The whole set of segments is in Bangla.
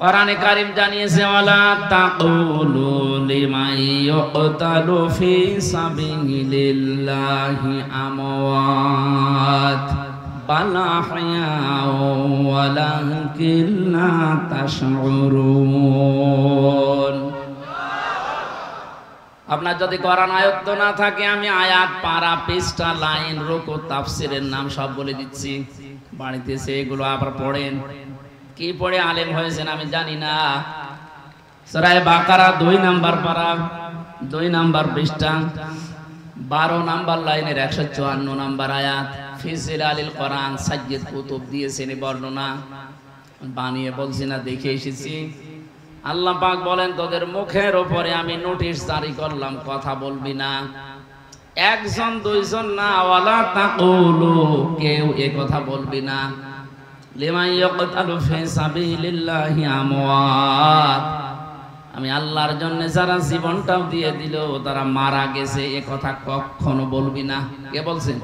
কোরআনে কারীম জানিয়েছে ওয়ালা তাকুলু লিমান ইউকতালু ফি সাবিলিল্লাহি আমওয়াত বাল আহয়াউ ওয়ালাকিন লা তাশউরুন। আপনার যদি কোরআন আয়াত না থাকে আমি আয়াত পারা পৃষ্ঠা লাইন রুকু তাফসীরের নাম সব বলে দিচ্ছি, বাড়িতে এসে এগুলো আবার পড়েন। কি পড়ে আলেম হয়েছেন আমি জানি না। সূরা বাকারা 2 নাম্বার পারা 2 নাম্বার পৃষ্ঠা 12 নাম্বার লাইনের 154 নাম্বার আয়াত। ফি জিলালিল কোরআন সাজ্জিদ কুতুব দিয়েছেন বর্ণনা, বানিয়ে বলছি না, দেখে এসেছি। আল্লাহ পাক বলেন তোদের মুখের উপরে আমি নোটিশ জারি করলাম, কথা বলবি না। একজন দুইজন না, ওয়ালা তাকুলু, কেউ এ কথা বলবি না। লিমান ইয়াকতালু ফি সাবিলিল্লাহি আমওয়াত, আমি আল্লাহর জন্য যারা জীবনটাও দিয়ে দিল তারা মারা গেছে, এ কথা কখনো বলবি না। কে বলছেন?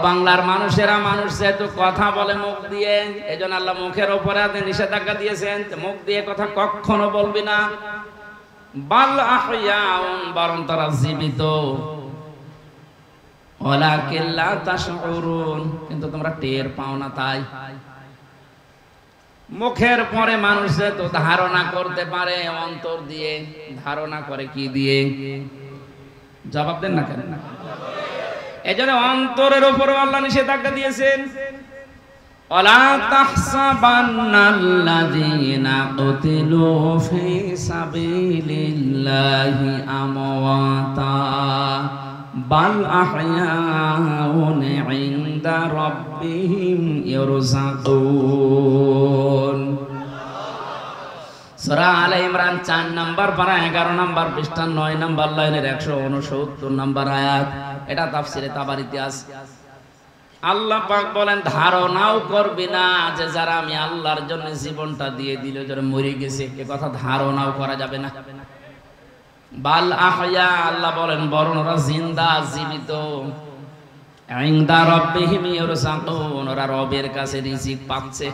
বাংলার মানুষেরা, মানুষ যেহেতু কথা বলে মুখ দিয়ে, এজন্য আল্লাহ মুখের উপরে নিষেধাজ্ঞা দিয়েছেন, মুখ দিয়ে কথা কখনো বলবি না। বাল আহয়াউন, বরং তারা জীবিত। ওয়ালাকিন লা তাশউরুন, কিন্তু তোমরা টের পাও না। তাই মুখের পরে মানুষ যেহেতু ধারণা করতে পারে, অন্তর দিয়ে ধারণা করে। কি দিয়ে? জবাব দেন না কেন? এজন্য অন্তরের উপর আল্লাহ নিষেধাজ্ঞা দিয়েছেন। ওয়ালা তাহসাবান্নাল্লাযীনা কুতিলু ফি সাবিলিল্লাহি আমওয়াতা বাল আহয়াউন ইনদা রাব্বিহিম ইরযাকুন। সূরা আলে ইমরান 4 নাম্বার পারা 11 নাম্বার পৃষ্ঠা 9 নাম্বার লাইনের 169 নাম্বার আয়াত। এটা তাফসিরে তাবারিতে আছে। আল্লাহ পাক বলেন ধারণাও করবি না যে যারা আমি আল্লাহর জন্য জীবনটা দিয়ে দিল যারা মরে গেছে, এ কথা ধারণাও করা যাবে না। বাল আহয়া, আল্লাহ বলেন বরং ওরা জিন্দা, জীবিত। ইনদা রাব্বিহিম ইরযাকুন, ওরা রবের কাছে রিজিক পাচ্ছে।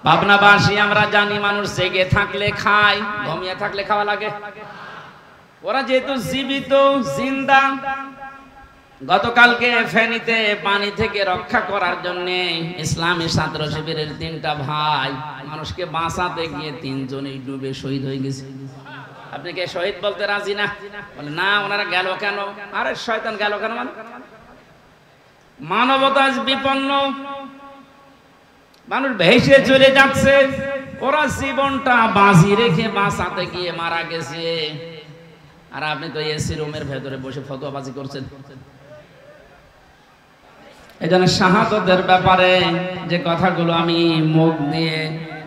ভাবনাবাসী আমরা জানি মানুষ জেগে থাকলে খায়, ঘুমিয়ে থাকলে খাওয়া লাগে। ওরা যেহেতু জীবিত, জিন্দা। গতকালকে ফেনীতে পানি থেকে রক্ষা করার জন্য ইসলামী ছাত্র শিবিরের 3টা ভাই মানুষকে বাঁচাতে গিয়ে 3 জনই ডুবে শহীদ হয়ে গেছে। আপনি কি শহীদ বলতে রাজি না? বলে না, ওনারা গেল কেন? আরে শয়তান গেল কেন? মানবতা বিপন্ন, মানুষ ভেসে চলে যাচ্ছে, ওরা জীবনটা বাজি রেখে বাঁচাতে গিয়ে মারা গেছে। আর আপনি তো এসি রুমের ভেতরে বসে ফতোয়াবাজি করছেন। এজন্য শাহাদাতের ব্যাপারে যে কথাগুলো আমি মুখ দিয়ে,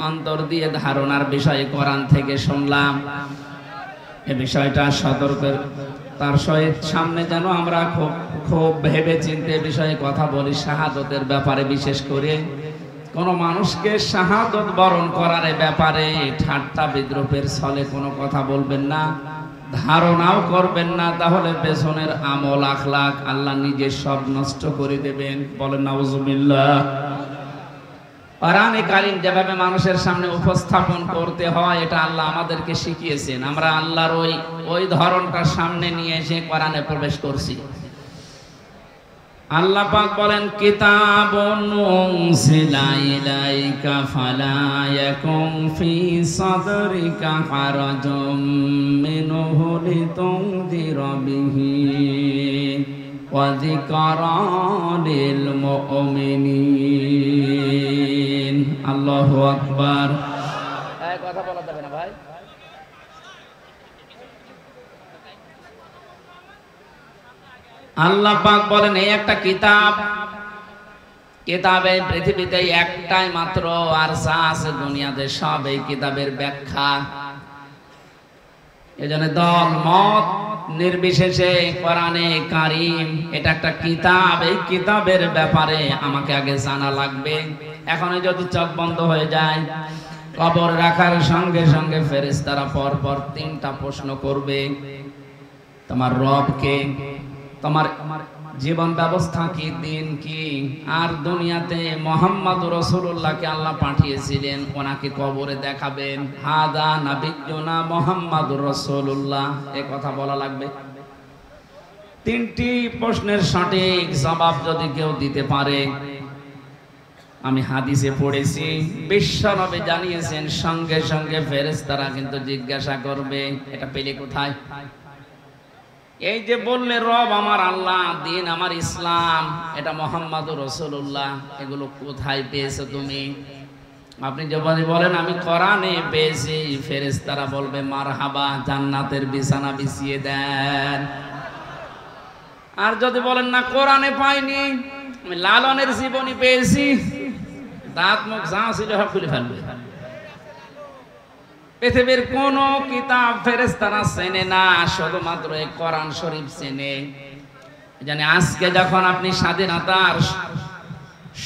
অন্তর দিয়ে ধারণার বিষয়ে কোরআন থেকে শুনলাম, এই বিষয়টা সতর্কের তার সহিত সামনে যেন আমরা খুব ভেবে চিন্তে বিষয়ে কথা বলি। শাহাদাতের ব্যাপারে বিশেষ করে কোন মানুষকে শাহাদাত বরণ করার ব্যাপারে ঠাট্টা বিদ্রুপের ছলে কোনো কথা বলবেন না, ধারণাও করবেন না, তাহলে পেছনের আমল আখলাক আল্লাহ নিজে সব নষ্ট করে দেবেন। বলেন নাউজুবিল্লাহ। কোরআনে কারীম যেভাবে মানুষের সামনে উপস্থাপন করতে হয় এটা আল্লাহ আমাদেরকে শিখিয়েছেন। আমরা আল্লাহর ওই ধরনটা সামনে নিয়ে এসে কোরআনে প্রবেশ করছি। আল্লাহ পাক বলেন কিতাবুন উনজিলা ইলাইকা ফালা ইয়াকুম ফি সাদরিকা হারাজুম মিনহু লিতুনযিরা বিহি ওয়া যিকরা লিল মুমিনিন। আল্লাহু আকবার। এই কথা বলা যাবে না ভাই। আল্লাহ পাক বলেন এই একটা কিতাব, কিতাবে পৃথিবীতে একটাই মাত্র, আর যা আছে দুনিয়াতে সব এই কিতাবের ব্যাখ্যা। এজন্য দল মত নির্বিশেষে কোরআনে কারীম এটা একটা কিতাব, এই কিতাবের ব্যাপারে আমাকে আগে জানা লাগবে। এখন যদি চোখ বন্ধ হয়ে যায়, কবর রাখার সঙ্গে সঙ্গে ফেরেশতারা পর পর 3টা প্রশ্ন করবে। তোমার রব কে? তোমার জীবন ব্যবস্থা কি, দিন কি। আর দুনিয়াতে মুহাম্মদ রাসূলুল্লাহকে আল্লাহ পাঠিয়েছিলেন, ওনাকে কবরে দেখাবেন, হাদা নাবিয়্যুনা মুহাম্মাদুর রাসূলুল্লাহ, এই কথা বলা লাগবে। তিনটি প্রশ্নের সঠিক জবাব যদি কেউ দিতে পারে, আমি হাদিসে পড়েছি বিশ্বনবী জানিয়েছেন সঙ্গে সঙ্গে ফেরেশতারা কিন্তু জিজ্ঞাসা করবে এটা পেলে কোথায়। এই যে বললে রব আমার আল্লাহ, দিন আমার ইসলাম, এটা মুহাম্মাদুর রাসূলুল্লাহ, এগুলো কোথায় পেয়েছো তুমি? আপনি যদি বলেন আমি কোরআনে পেয়েছি, ফেরেশতারা বলবে মারহাবা, জান্নাতের বিছানা বিছিয়ে দেন। আর যদি বলেন না কোরআনে পাইনি, আমি লালনের জীবনী পেয়েছি, দাঁত মুখ যা ছিল সব খুলে ফেলবে। পৃথিবীর কোন কিতাব ফেরেশতারা চেনে না, শুধুমাত্র এই কোরআন শরীফ চেনে। জানি আজকে যখন আপনি স্বাধীনতার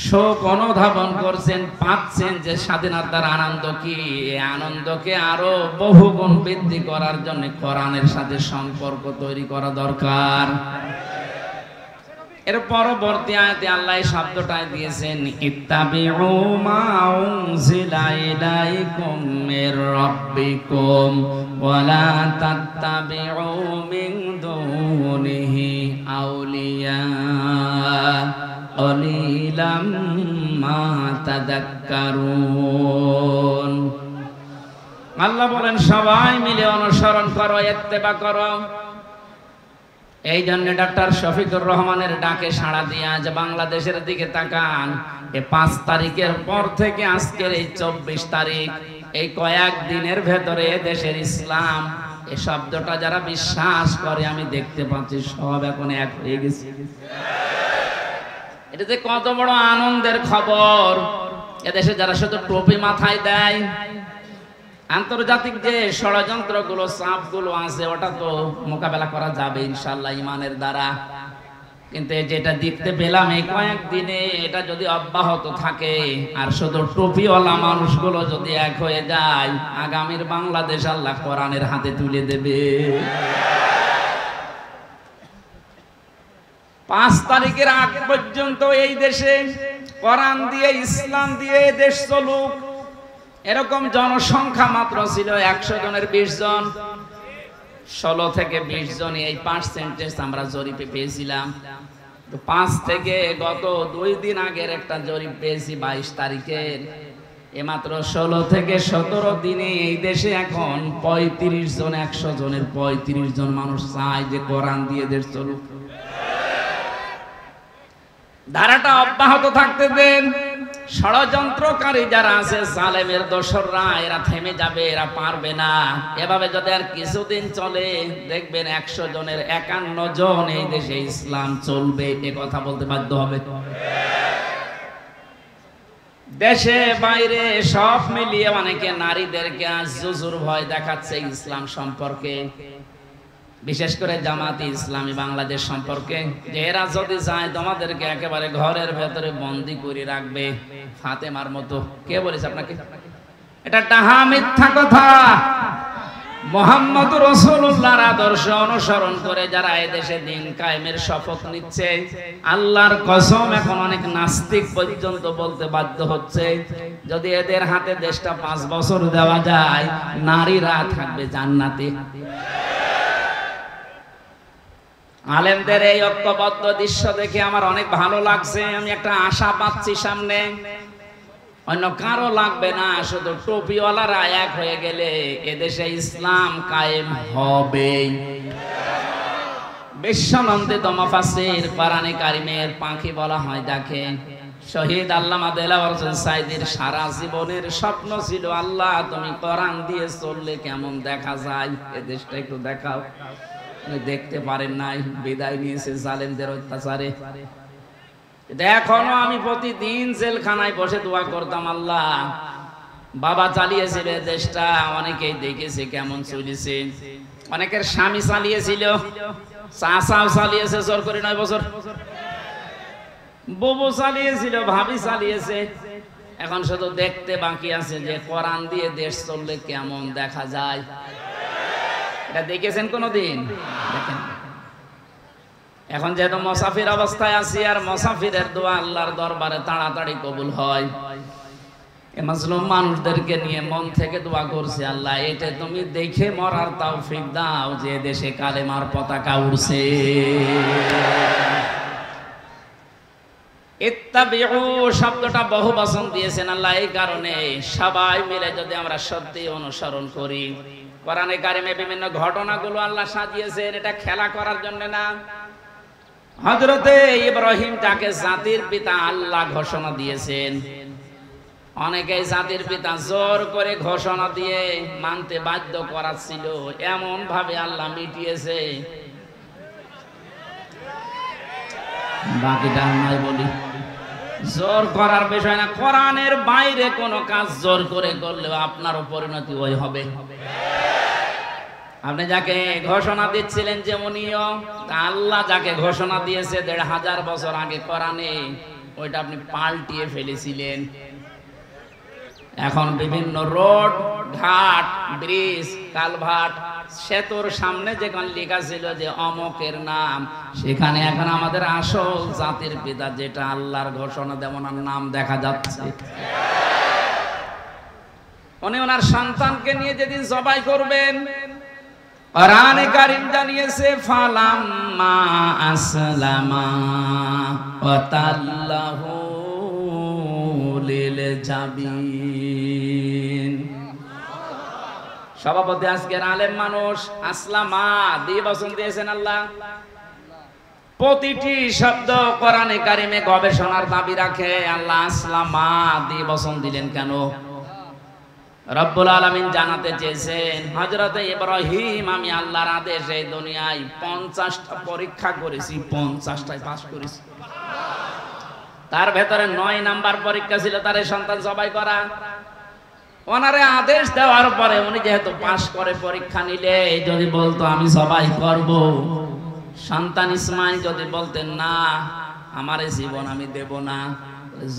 শোক অনুধাবন করছেন, পাচ্ছেন যে স্বাধীনতার আনন্দ কি, এই আনন্দকে আরো বহুগুণ বৃদ্ধি করার জন্য কোরআনের সাথে সম্পর্ক তৈরি করা দরকার। এর পরবর্তী আয়াতে আল্লাহ এই শব্দটাই দিয়েছেন, ইত্তাবিউ মা উনজিলা ইলাইকুম মির রাব্বিকুম ওয়া লা তাত্তাবিউ মিন দুনিহি আউলিয়া কলিলাম মা তাযাক্কারুন। আল্লাহ বলেন সবাই মিলে অনুসরণ করো, ইত্তেবা করো। এই জন্য ডাক্তার শফিকুর রহমানের ডাকে সাড়া দিয়ে আজ বাংলাদেশের দিকে তাকান। এই 5 তারিখের পর থেকে আজকের এই 24 তারিখ, এই কয়েক দিনের ভেতরে দেশের ইসলাম এই শব্দটা যারা বিশ্বাস করে, আমি দেখতে পাচ্ছি সব এখন এক হয়ে গেছে। এটা যে কত বড় আনন্দের খবর। এদেশে যারা শুধু টুপি মাথায় দেয়, আন্তর্জাতিক যে ষড়যন্ত্রগুলো, চাপগুলো আছে, ওটা তো মোকাবেলা করা যাবে ইনশাআল্লাহ ইমানের দ্বারা। কিন্তু যেটা দেখতে পেলাম এই কয়েকদিনে, এটা যদি অব্যাহত থাকে আর শুধু টুপিওয়ালা মানুষগুলো যদি এক হয়ে যায়, আগামীর বাংলাদেশ আল্লাহ কোরআনের হাতে তুলে দেবে। 5 তারিখের আগ পর্যন্ত এই দেশে কোরআন দিয়ে, ইসলাম দিয়ে দেশ চলুক, এরকম জনসংখ্যা মাত্র ছিল 100 জনের 20 জন। 16 থেকে 20 জন, এই পার্সেন্টেজ আমরা জরিপে পেয়েছিলাম। তো 5 থেকে গত 2 দিন আগের একটা জরিপ পেয়েছি 22 তারিখের, এমাত্র 16 থেকে 17 দিনে এই দেশে এখন 35 জন, 100 জনের 35 জন মানুষ চায় যে কোরআন দিয়ে দেশ চলুক। ধারাটা অব্যাহত থাকতে দেন। ষড়যন্ত্রকারী যারা আছে, জালেমের দোসররা, এরা থেমে যাবে, এরা পারবে না। এভাবে যদি আর কিছুদিন চলে, দেখবেন 100 জনের 51 জন এই দেশে ইসলাম চলবে, এ কথা বলতে বাধ্য হবে। দেশে বাইরে সব মিলিয়ে অনেকে নারীদেরকে আজ জুজুর ভয় দেখাচ্ছে ইসলাম সম্পর্কে, বিশেষ করে জামাতে ইসলামী বাংলাদেশ সম্পর্কে, যে এরা যদি যায় তোমাদেরকে একেবারে ঘরের ভেতরে বন্দী করে রাখবে ফাতেমার মতো। কে বলেছে আপনাকে? এটা ডাহা মিথ্যা কথা। মুহাম্মদুর রাসূলুল্লাহর আদর্শ অনুসরণ করে যারা এই দেশে দিন কায়েমের শপথ নিচ্ছে, আল্লাহর কসম এখন অনেক নাস্তিক পর্যন্ত বলতে বাধ্য হচ্ছে, যদি এদের হাতে দেশটা 5 বছর দেওয়া যায়, নারীরা থাকবে জান্নাতে। আলেমদের এই ঐক্যবদ্ধ দৃশ্য দেখে আমার অনেক ভালো লাগছে। আমি একটা আশা পাচ্ছি সামনে, অন্য কারো লাগবে না, শুধু টুপিওয়ালারা এক হয়ে গেলে এদেশে ইসলাম কায়েম হবে। বিশ্বনন্দিত মুফাসসির কোরআনে কারিমের পাখি বলা হয় যাকে, শহীদ আল্লামা দেলাওয়ার হোসেন সাঈদীর সারা জীবনের স্বপ্ন ছিল, আল্লাহ তুমি কোরআন দিয়ে চললে কেমন দেখা যায়, এ দেশটা একটু দেখাও। দেখতে পারেন নাই, বিদায় নিয়েছে জালেমদের অত্যাচারে। এখনো আমি প্রতিদিন জেলখানায় বসে দোয়া করতাম, আল্লাহ বাবা চালিয়েছিল দেশটা, অনেকেই দেখেছে কেমন চলেছে। অনেকের স্বামী চালিয়েছিল, চাচাও চালিয়েছে জোর করে 9 বছর, বুবু চালিয়েছিল, ভাবি চালিয়েছে। এখন শুধু দেখতে বাকি আছে যে কোরআন দিয়ে দেশ চললে কেমন দেখা যায়। এটা দেখেছেন কোনদিন? দেখেন এখন যেহেতু মুসাফির অবস্থায় আছি, আর মুসাফিরের দোয়া আল্লাহর দরবারে তাড়াতাড়ি কবুল হয়, এই মাজলুম মানুষদেরকে নিয়ে মন থেকে দোয়া করছি, আল্লাহ এটা তুমি দেখে মরার তৌফিক দাও যে দেশে কালেমার পতাকা উড়ছে। ইত্তাবিউ শব্দটা বহু বচন দিয়েছেন আল্লাহ এই কারণে, সবাই মিলে যদি আমরা সত্যি অনুসরণ করি। কোরআনে কারিমে বিভিন্ন ঘটনাগুলো আল্লাহ সাজিয়েছেন, এটা খেলা করার জন্য না। হযরতে ইব্রাহিম যাকে জাতির পিতা আল্লাহ ঘোষণা দিয়েছেন, অনেকেই জাতির পিতা জোর করে ঘোষণা দিয়ে মানতে বাধ্য করাচ্ছিল, এমন ভাবে আল্লাহ মিটিয়েছে। বাকিটা নাই বলি, জোর করার বিষয় না। কোরআনের বাইরে কোনো কাজ জোর করে করলেও আপনারও পরিণতি ওই হবে। আপনি যাকে ঘোষণা দিচ্ছিলেন যে উনিও, আল্লাহ যাকে ঘোষণা দিয়েছে ১৫০০ বছর আগে কোরআনে, ওইটা আপনি পাল্টিয়ে ফেলেছিলেন। এখন বিভিন্ন রোড, ঘাট, ব্রিজ, কালভার্ট, সেতুর সামনে যেখানে লেখা ছিল যে অমকের নাম, সেখানে এখন আমাদের আসল জাতির পিতা যেটা আল্লাহর ঘোষণা দেওয়ার নাম দেখা যাচ্ছে। উনি ওনার সন্তানকে নিয়ে যেদিন জবাই করবেন, কোরআনে কারীম জানিয়েছে ফালাম্মা আসলামা ওয়া তাল্লাহু লিল জাবিন। সভাপতি আজকের আলেম মানুষ, আসলামা দিয়ে বচন দিয়েছেন আল্লাহ। প্রতিটি শব্দ কোরআনে কারিমে গবেষণার দাবি রাখে। আল্লাহ আসলামা দিয়ে বচন দিলেন কেন? রব্বুল আলামিন জানাতে চেয়েছেন, হযরতে ইব্রাহিম আমি আল্লাহর আদেশে এই দুনিয়ায় 50টা পরীক্ষা করেছি, 50টায় পাস করেছি। তার ভেতরে 9 নাম্বার পরীক্ষা ছিল তার সন্তান জবাই করা। ওনারে আদেশ দেওয়ার পরে উনি যেহেতু পাস করে পরীক্ষা নিলে, যদি বলতো আমি জবাই করব, সন্তান ইসমাইল যদি বলতেন না আমার জীবন আমি দেব না,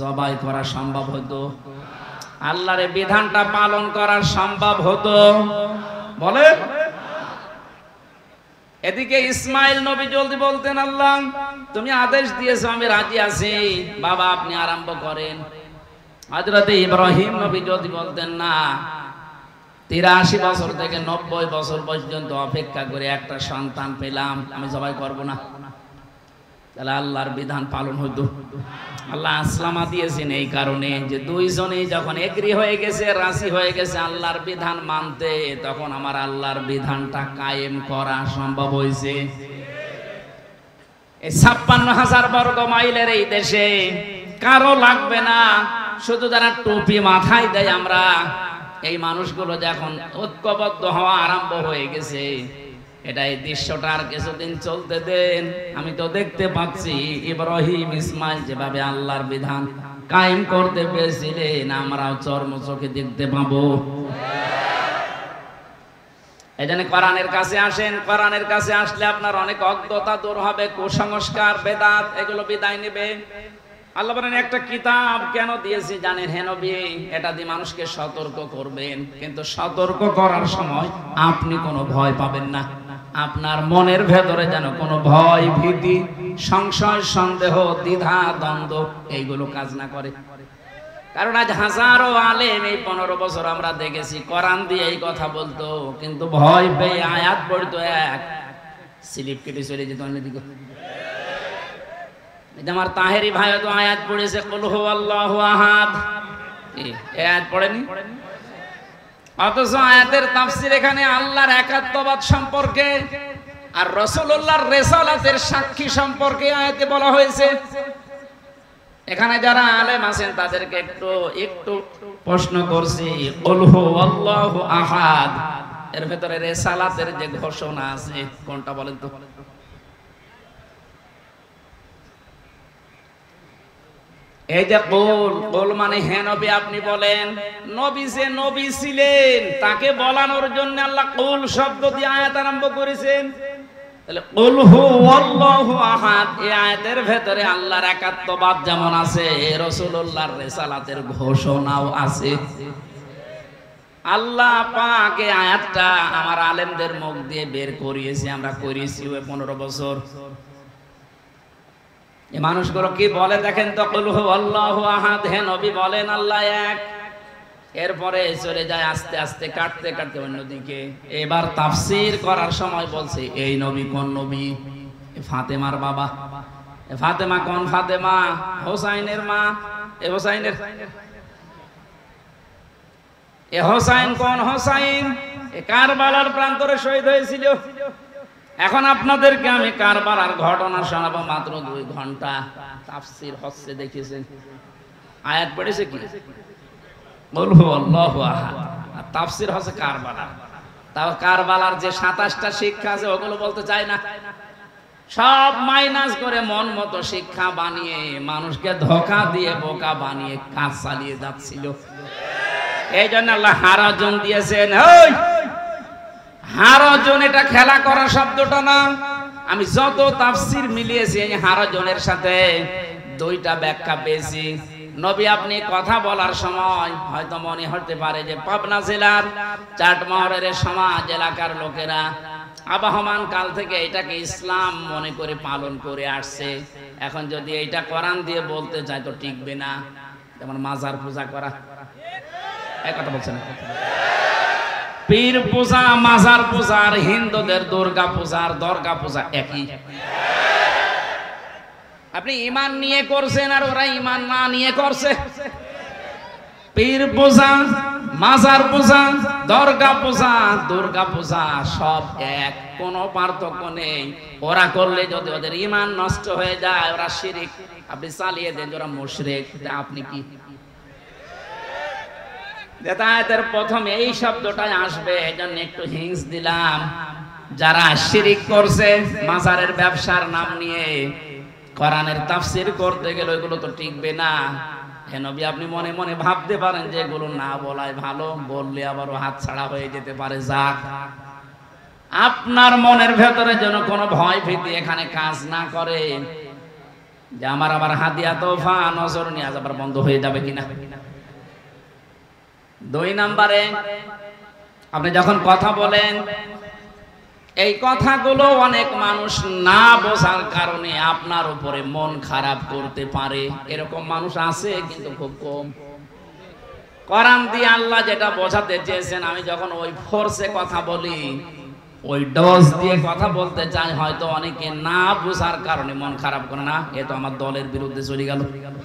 জবাই করা সম্ভব হতো? আল্লাহর বিধানটা পালন করা সম্ভব হতো? বলে। এদিকে ইসমাইল নবী জলদি বলতেন আল্লাহ তুমি আদেশ দিয়েছো, আমি রাজি আছি, বাবা আপনি আরম্ভ করেন। হযরতে ইব্রাহিম নবী যদি বলতেন না, 83 বছর থেকে 90 বছর পর্যন্ত অপেক্ষা করে একটা সন্তান পেলাম, আমি জবাই করব না, তাহলে আল্লাহর বিধান পালন হতো? আল্লাহ আসলামা দিয়েছেন এই কারণে যে দুইজনেই যখন এগ্রি হয়ে গেছে, রাজি হয়ে গেছে আল্লাহর বিধান মানতে, তখন আমার আল্লাহর বিধানটা কায়েম করা সম্ভব হয়েছে। এই 56,000 বর্গ মাইলের এই দেশে কারো লাগবে না, শুধু যারা টুপি মাথায় দেয় আমরা, এই মানুষগুলো যখন ঐক্যবদ্ধ হওয়া আরম্ভ হয়ে গেছে, এটা এই দৃশ্যটা আর কিছুদিন চলতে দেন। আমি তো দেখতে পাচ্ছি ইব্রাহিম ইসমাইল যেভাবে আল্লাহর বিধান কায়েম করতে পেরেছিলেন, আমরাও চর্ম চোখে দেখতে পাবো। এই জন্য কোরআনের কাছে আসেন। কোরআনের কাছে আসলে আপনার অনেক অজ্ঞতা দূর হবে, কুসংস্কার, বেদাত এগুলো বিদায় নেবে। আল্লাহ বলেন একটা কিতাব কেন দিয়েছি জানেন হে নবী? এটা দিয়ে মানুষকে সতর্ক করবেন, কিন্তু সতর্ক করার সময় আপনি কোনো ভয় পাবেন না। আপনার মনের ভেতরে যেন কোনো ভয়, ভীতি, সংশয়, সন্দেহ, দ্বিধা, দ্বন্দ্ব এইগুলো কাজ না করে। কারণ আজ হাজারো আলেম এই 15 বছর আমরা দেখেছি কোরআন দিয়ে এই কথা বলতো, কিন্তু ভয় পেয়ে আয়াত পড়তো, এক স্লিপ কেটে চলে যেত অন্যদিকে। আমার তাহেরি ভাই তো আয়াত পড়েছে কুল হুয়াল্লাহু আহাদ, এই আয়াত পড়েনি। অথচ আয়াতের তাফসীর এখানে আল্লাহর একাত্মবাদ সম্পর্কে আর রাসূলুল্লাহর রিসালাতের সাক্ষী সম্পর্কে আয়াতে বলা হয়েছে। এখানে যারা আলেম আছেন তাদেরকে একটু প্রশ্ন করছি, কুল হুয়াল্লাহু আহাদ এর ভেতরে রিসালাতের যে ঘোষণা আছে কোনটা বলেন তো? এই যে কুল মানে হে নবী আপনি বলেন। নবী যে নবী ছিলেন তাকে বলানোর জন্য আল্লাহ কুল শব্দ দিয়ে আয়াত আরম্ভ করেছেন। তাহলে কুল হুয়াল্লাহু আহাদ এই আয়াতের ভেতরে আল্লাহর একাত্মবাদ যেমন আছে, রাসূলুল্লাহর রিসালাতের ঘোষণাও আছে। আল্লাহ পাক এই আয়াতটা আমার আলেমদের মুখ দিয়ে বের করিয়েছে, আমরা করিয়েছি 15 বছর। এই মানুষগুলো কি বলে দেখেন তো, কুল হুয়াল্লাহু আহাদ, হে নবী বলেন আল্লাহ এক। এরপরে চলে যায় আস্তে আস্তে কাটতে কাটতে অন্যদিকে। এবার তাফসীর করার সময় বলছে এই নবী কোন নবী? ফাতেমার বাবা। ফাতেমা কোন ফাতেমা? হোসাইনের মা। এ হোসাইনের, এ হোসাইন কোন হোসাইন? এ কারবালার প্রান্তরে শহীদ হয়েছিল। এখন আপনাদেরকে আমি কারবালার ঘটনা শোনাবো মাত্র 2 ঘন্টা। তাফসীর হচ্ছে দেখেছেন, আয়াত পড়েছে কি কুল হুয়াল্লাহু আহাদ, আর তাফসীর হচ্ছে কারবালা। তাও কারবালার যে 27টা শিক্ষা আছে ওগুলো বলতে চাই না, সব মাইনাস করে মন মতো শিক্ষা বানিয়ে মানুষকে ধোঁকা দিয়ে বোকা বানিয়ে কাজ চালিয়ে যাচ্ছিল। এই জন্য আল্লাহ হারাজন দিয়েছেন। ওই হারাজন এটা খেলা করা শব্দটা না, আমি যত তাফসীর মিলিয়েছি এই হারাজনের সাথে 2টা ব্যাখ্যা পেয়েছি। নবী আপনি কথা বলার সময় হয়তো মনে হতে পারে যে পাবনা জেলার চাটমোহরের সমাজ এলাকার লোকেরা আবহমান কাল থেকে এটাকে ইসলাম মনে করে পালন করে আসছে। এখন যদি এইটা কোরআন দিয়ে বলতে চাই তো টিকবে না। যেমন মাজার পূজা করা, এই কথা বলছেন, পীর পূজা, মাজার পূজা আর হিন্দুদের দুর্গা পূজা আর দর্গা পূজা একই। আপনি ঈমান নিয়ে করছেন আর ওরা ঈমান না নিয়ে করছে। পীর পূজা, মাজার পূজা, দর্গা পূজা, দুর্গা পূজা সব এক, কোনো পার্থক্য নেই। ওরা করলে যদি ওদের ঈমান নষ্ট হয়ে যায় ওরা শিরক, আপনি চালিয়ে দেন ওরা মুশরিক। আপনি কি আয়াতের প্রথমে এই শব্দটাই আসবে, এজন্য একটু হিংস দিলাম। যারা শিরক করছে মাজারের ব্যবসার নাম নিয়ে কোরআনের তাফসীর করতে গেলে ওইগুলো তো টিকবে না। হে নবী আপনি মনে মনে ভাবতে পারেন যে এগুলো না বলাই ভালো, বললে আবারও হাত ছাড়া হয়ে যেতে পারে। যাক, আপনার মনের ভেতরে যেন কোনো ভয় ভীতি এখানে কাজ না করে যে আমার আবার হাদিয়া তোফা নজর নিয়াজ আবার বন্ধ হয়ে যাবে কিনা। 2 নম্বরে আপনি যখন কথা বলেন এই কথাগুলো অনেক মানুষ না বোঝার কারণে আপনার উপরে মন খারাপ করতে পারে। এরকম মানুষ আছে কিন্তু খুব কম। কোরআন দিয়ে আল্লাহ যেটা বোঝাতে চেয়েছেন, আমি যখন ওই ফোর্সে কথা বলি, ওই ডোজ দিয়ে কথা বলতে চাই, হয়তো অনেকে না বোঝার কারণে মন খারাপ করে না, এ তো আমার দলের বিরুদ্ধে চলে গেল।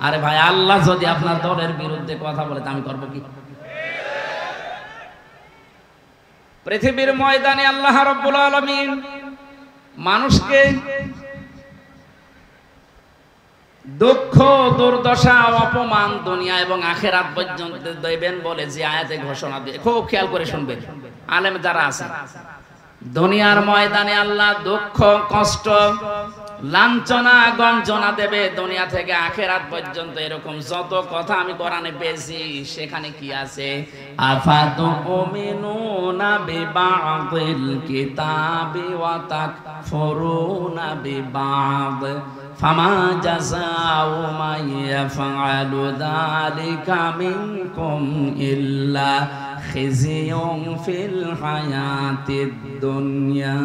আরে ভাই, আল্লাহ যদি আপনার দলের বিরুদ্ধে কথা বলে তা আমি করবো কি? পৃথিবীর ময়দানে আল্লাহ রাব্বুল আলামিন মানুষকে দুঃখ, দুর্দশা, অপমান দুনিয়া এবং আখিরাত পর্যন্ত দেবেন বলে যে আয়াতে ঘোষণা দিয়ে, খুব খেয়াল করে শুনবেন আলেম যারা আছে। দুনিয়ার ময়দানে আল্লাহ দুঃখ, কষ্ট, লাঞ্ছনা, গঞ্জনা দেবে দুনিয়া থেকে আখিরাত পর্যন্ত। এরকম যত কথা আমি কোরআনে পেয়েছি সেখানে কি আছে? আফাতুমিনুনা বিবাদিল কিতাবি ওয়া তাকফুরুনা বিবাদ ফামা জাযাউ মান ইয়াফআলু যালিকা মিনকুম ইল্লা খিজিয়ুন ফিল হায়াতিদ দুনিয়া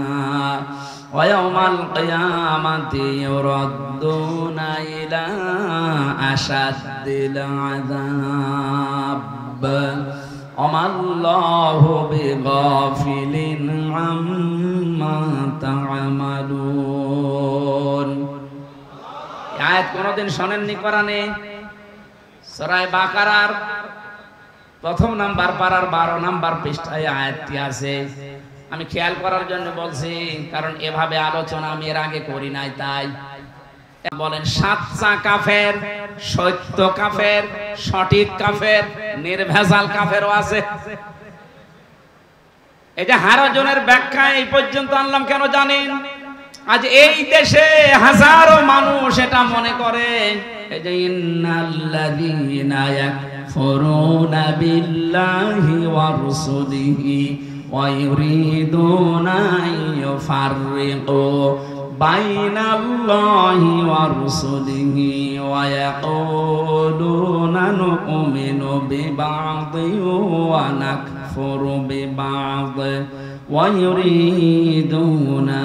ওয়া ইয়াউমাল কিয়ামাতি ইউরাদ্দুনা ইলা আশাদ্দিল আযাব আমাল্লাহু বিগাফিলিন আম্মা তা'মালুন। আয়াত কোনদিন শোনেননি কোরআনে? সূরা বাকারার 1 নাম্বার পারার 12 নাম্বার পৃষ্ঠায় আয়াতটি আছে। আমি খেয়াল করার জন্য বলছি, কারণ এভাবে আলোচনা আমি এর আগে করি নাই। তাই বলেন সাচ্চা কাফের, সত্য কাফের, সঠিক কাফের, নির্ভেজাল কাফেরও আছে। এই যে হারাজনের ব্যাখ্যা এই পর্যন্ত আনলাম কেন জানেন? আজ এই দেশে হাজারো মানুষ এটা মনে করে এই যে ইন্নাল্লাযীনা ইয়াকফুরুনা বিল্লাহি ওয়া রাসূলিহি ওয়া ইউরিদুনা ইউফাররিকু বাইনাল্লাহি ওয়া রাসূলিহি ওয়া ইয়াকুলুনা নু'মিনু বিবা'দি ওয়া নাকফুরু বিবা'দ ওয়া ইউরিদুনা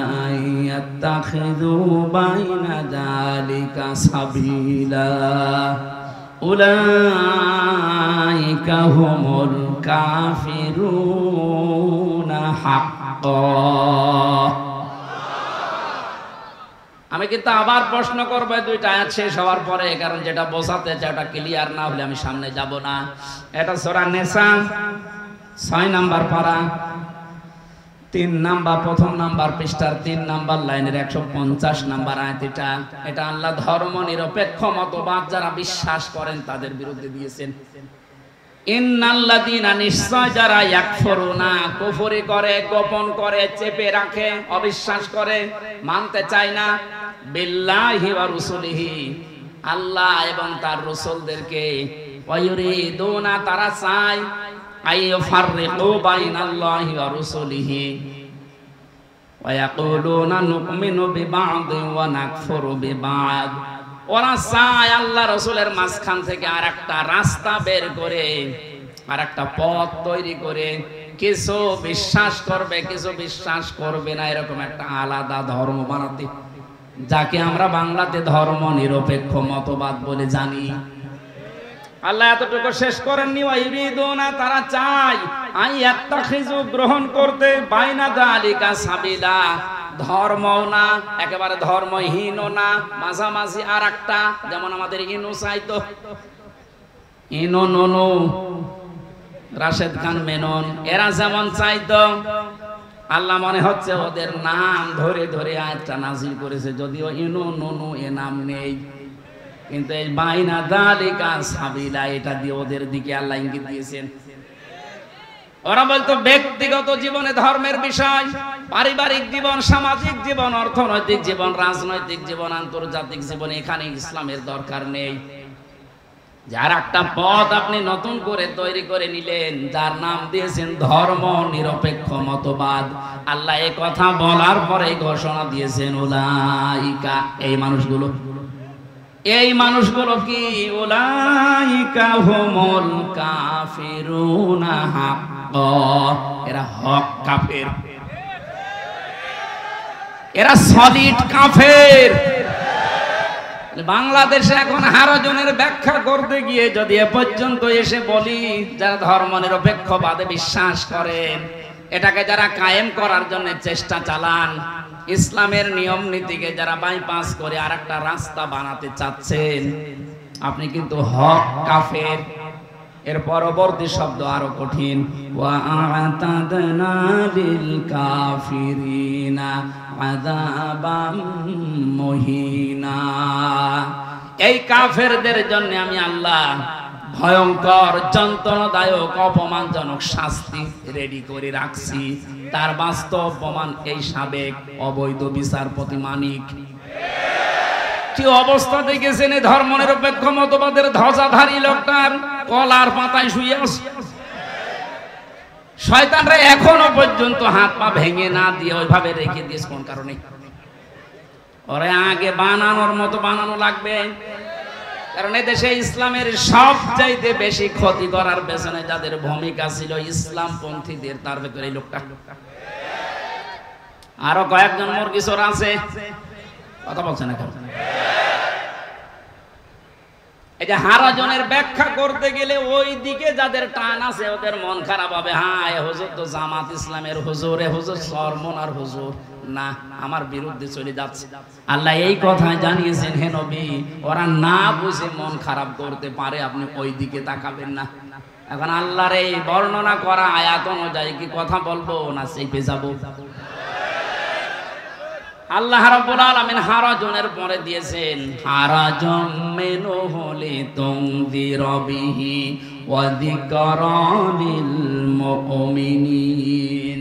ইয়াত্তাখিযু বাইনা যালিকা সাবিলা উলাইকা হুমুল কাফিরুনা হাক্কান। আমি কিন্তু আবার প্রশ্ন করবো দুইটা আয়াত শেষ হওয়ার পরে, কারণ যেটা বোঝাতে চাই ওটা ক্লিয়ার না হলে আমি সামনে যাব না। এটা সূরা নিসা 6 নাম্বার পারা 3 নাম্বার প্রথম নাম্বার পৃষ্ঠার 3 নাম্বার লাইনের 150 নাম্বার আয়াত। এটা আল্লাহ ধর্ম নিরপেক্ষ মতবাদ যারা বিশ্বাস করেন তাদের বিরুদ্ধে দিয়েছেন। ইন্নাল্লাযীনা নিশ্চয় যারা ইয়াকফুরুনা কুফরি করে, গোপন করে, চেপে রাখে, অবিশ্বাস করে, মানতে চায় না, বিল্লাহি ওয়া রাসূলিহি আল্লাহ এবং তার রাসূলদেরকে, ওয়ায়ুরিদুনা তারা চায় আইয়ুফাররিকু বাইনাল্লাহি ওয়া রাসূলিহি ওয়া ইয়াকুলুনা নু'মিনু বিবা'দিন ওয়া নাকফুরু বিবা'দ। ওরা চায় আল্লাহ রাসূলের মাঝখান থেকে আরেকটা রাস্তা বের করে, আরেকটা পথ তৈরি করে, কিছু বিশ্বাস করবে কিছু বিশ্বাস করবে না, এরকম একটা আলাদা ধর্ম বানাতে, যাকে আমরা বাংলাতে ধর্ম নিরপেক্ষ মতবাদ বলে জানি। আল্লাহ এতটুকু শেষ করেননি, ওয়াইরিদুনা তারা চায় আইয়াত্তাখিযু গ্রহণ করতে, বাইনা যালিকা সাবিলা ধর্মও না একেবারে ধর্মহীনও না, মাঝামাঝি আর একটা, যেমন আমাদের ইনু চাইতো, ইনু নুনু রাশেদ খান মেনন এরা যেমন চাইতো, আল্লাহ মনে হচ্ছে ওদের নাম ধরে ধরে আয়াতটা নাযিল করেছে, যদিও ইনু নুনু এ নাম নেই, কিন্তু এই বাইনা যালিকা সাবিলা এটা দিয়ে ওদের দিকে আল্লাহ ইঙ্গিত দিয়েছেন। ওরা বলতো ব্যক্তিগত জীবনে ধর্মের বিষয়, পারিবারিক জীবন, সামাজিক জীবন, অর্থনৈতিক জীবন, রাজনৈতিক জীবন, আন্তর্জাতিক জীবনে এখানে ইসলামের দরকার নেই। যার একটা পথ আপনি নতুন করে তৈরি করে নিলেন, যার নাম দিয়েছেন ধর্ম নিরপেক্ষ মতবাদ। আল্লাহ এই কথা বলার পরে ঘোষণা দিয়েছেন উলাইকা এই মানুষগুলো কি উলাইকা হুমুল কাফিরুনা হাক্কান, এরা হক কাফের, এরা সলিড কাফের। বাংলাদেশে এখন হারজনের ব্যাখ্যা করতে গিয়ে যদি এ পর্যন্ত এসে বলি, যারা ধর্ম নিরপেক্ষবাদে বিশ্বাস করেন, এটাকে যারা কায়েম করার জন্য চেষ্টা চালান, ইসলামের নিয়ম নীতিকে যারা বাইপাস করে আরেকটা রাস্তা বানাতে চাচ্ছেন, আপনি কিন্তু হক কাফের। এর পরবর্তী শব্দ আরো কঠিন, ওয়া আ'তাদনা লিল কাফিরিনা আযাবাম মুহিনা। এই কাফেরদের জন্য আমি আল্লাহ ভয়ঙ্কর, যন্ত্রণাদায়ক, অপমানজনক শাস্তি রেডি করে রাখছি। তার বাস্তব প্রমাণ এই সাবেক অবৈধ বিচারপতি মানিক কি অবস্থা দেখেছেন। এই ধর্ম নিরপেক্ষ মতবাদের ধ্বজাধারী লোকটার কলার পাতায় শুয়ে আছে। শয়তানরা এখনো পর্যন্ত হাত পা ভেঙে না দিয়ে ওইভাবে রেখে দিয়েছে। কোন কারণে? ওরে আগে বানানোর মতো বানানো লাগবে, কারণ এদেশে ইসলামের সবচাইতে বেশি ক্ষতি করার পেছনে যাদের ভূমিকা ছিল ইসলামপন্থীদের, তার ভেতরে এই লোকটা। আরো কয়েকজন মুরগি চোর আছে, কথা বলছে না কেন? এই যে হারাজনের ব্যাখ্যা করতে গেলে ওই দিকে যাদের টান আছে ওদের মন খারাপ হবে। হ্যাঁ, এ হুজুর তো জামাত ইসলামের হুজুর, এ হুজুর সরমনার হুজুর, না আমার বিরুদ্ধে চলে যাচ্ছে। আল্লাহ এই কথা জানিয়েছেন, হে নবী, ওরা না বুঝে মন খারাপ করতে পারে, আপনি ওই দিকে তাকাবেন না। এখন আল্লাহর এই বর্ণনা করা আয়াত অনুযায়ী কি কথা বলবো না চেপে যাব? আল্লাহ রাব্বুল আলামিন হারাজনের পরে দিয়েছেন হারাজম মিনহু লিতুনযিরা বিহি ওয়া যিকরা লিল মুমিনিন।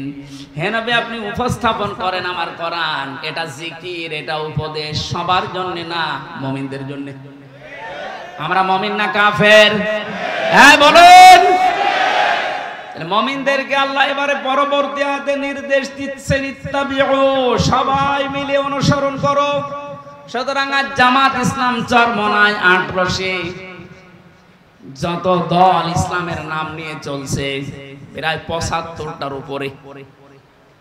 হে নবী, আপনি উপস্থাপন করেন আমার কোরআন, এটা জিকির, এটা উপদেশ সবার জন্য না, মুমিনদের জন্য। আমরা মুমিন না কাফের? হ্যাঁ বলুন। মুমিনদেরকে আল্লাহ এবারে পরবর্তী আয়াতে নির্দেশ দিচ্ছেন, ইত্তাবিউ, সবাই মিলে অনুসরণ করো। সুতরাং আজ জামাত ইসলাম চরমনায় আটরশে যত দল ইসলামের নাম নিয়ে চলছে প্রায় 75টার উপরে,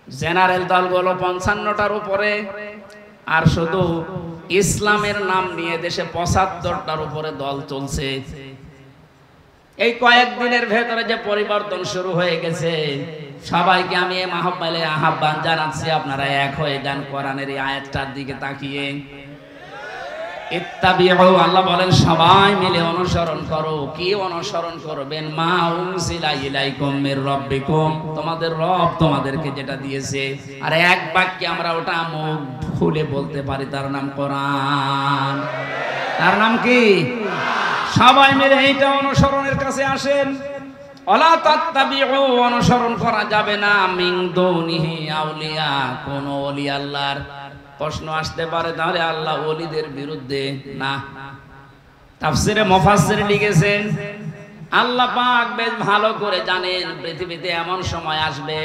জেনারেল দলগুলো 55টার উপরে, আর শুধু ইসলামের নাম নিয়ে দেশে ৭৫টার উপরে দল চলছে। এই কয়েকদিনের ভেতরে যে পরিবর্তন শুরু হয়ে গেছে, সবাইকে আমি এই মাহফিলে আহ্বান জানাচ্ছি, আপনারা এক হয়ে যান কোরআনের এই আয়াতটার দিকে তাকিয়ে। ইত্তাবিউ, আল্লাহ বলেন সবাই মিলে অনুসরণ করো। কি অনুসরণ করবেন? মা উনজিলা ইলাইকুম মির রাব্বিকুম, তোমাদের রব তোমাদেরকে যেটা দিয়েছে। আর এক বাক্যে আমরা ওটা মুখ খুলে বলতে পারি, তার নাম কোরআন। তার নাম কি? সবাই মিলে এইটা অনুসরণের কাছে আসেন। ওয়ালা তাত্তাবিউ, অনুসরণ করা যাবে না মিন দুনিহি আউলিয়া, কোন ওলি আল্লাহর। প্রশ্ন আসতে পারে তাহলে আল্লাহ ওলিদের বিরুদ্ধে না। তাফসিরে মুফাসসির লিখেছেন আল্লাহ পাক বেশ ভালো করে জানেন পৃথিবীতে এমন সময় আসবে